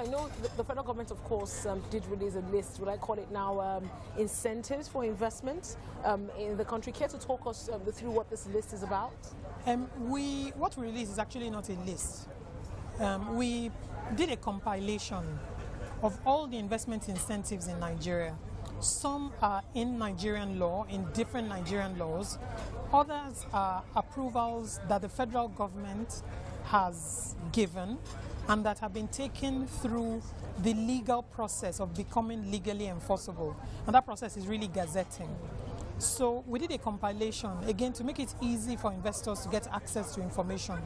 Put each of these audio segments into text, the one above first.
I know the federal government, of course, did release a list, would I call it now, incentives for investment in the country. Care to talk us through what this list is about? What we released is actually not a list. We did a compilation of all the investment incentives in Nigeria. Some are in Nigerian law, in different Nigerian laws. Others are approvals that the federal government has given and that have been taken through the legal process of becoming legally enforceable. And that process is really gazetting. So we did a compilation, again, to make it easy for investors to get access to information.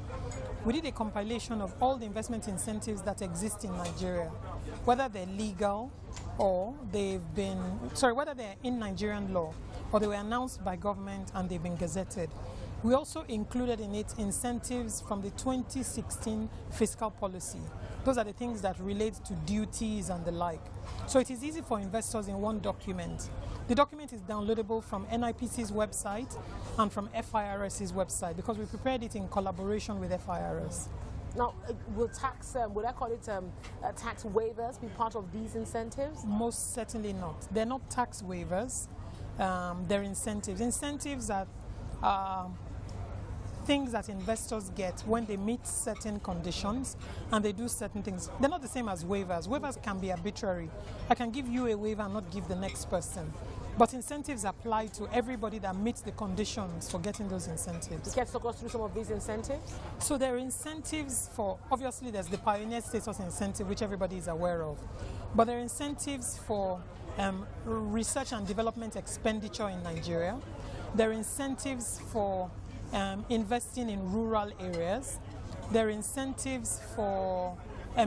We did a compilation of all the investment incentives that exist in Nigeria, whether they're legal or whether they're in Nigerian law or they were announced by government and they've been gazetted. We also included in it incentives from the 2016 fiscal policy. Those are the things that relate to duties and the like. So it is easy for investors in one document. The document is downloadable from NIPC's website and from FIRS's website because we prepared it in collaboration with FIRS. Now, will tax, would I call it tax waivers be part of these incentives? Most certainly not. They're not tax waivers. They're incentives. Incentives are things that investors get when they meet certain conditions and they do certain things. They're not the same as waivers. Waivers can be arbitrary. I can give you a waiver and not give the next person. But incentives apply to everybody that meets the conditions for getting those incentives. Can you talk us through some of these incentives? So there are incentives for, obviously there's the Pioneer Status Incentive, which everybody is aware of. But there are incentives for research and development expenditure in Nigeria. There are incentives for investing in rural areas. There are incentives for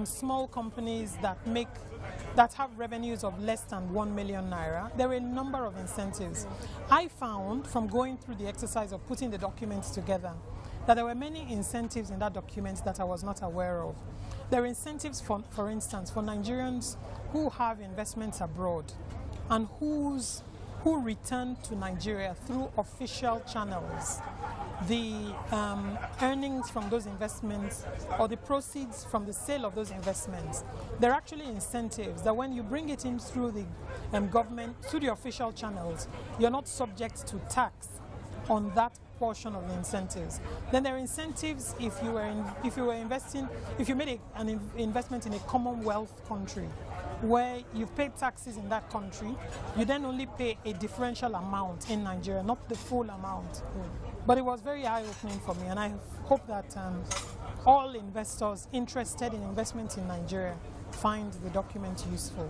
small companies that have revenues of less than 1 million naira. There are a number of incentives. I found from going through the exercise of putting the documents together that there were many incentives in that document that I was not aware of. There are incentives, for instance, for Nigerians who have investments abroad and who return to Nigeria through official channels. The earnings from those investments or the proceeds from the sale of those investments, they're actually incentives that when you bring it in through the government, through the official channels, you're not subject to tax on that portion of the incentives. Then there are incentives if you made an investment in a Commonwealth country where you pay taxes in that country, you then only pay a differential amount in Nigeria, not the full amount. But it was very eye-opening for me, and I hope that all investors interested in investment in Nigeria find the document useful.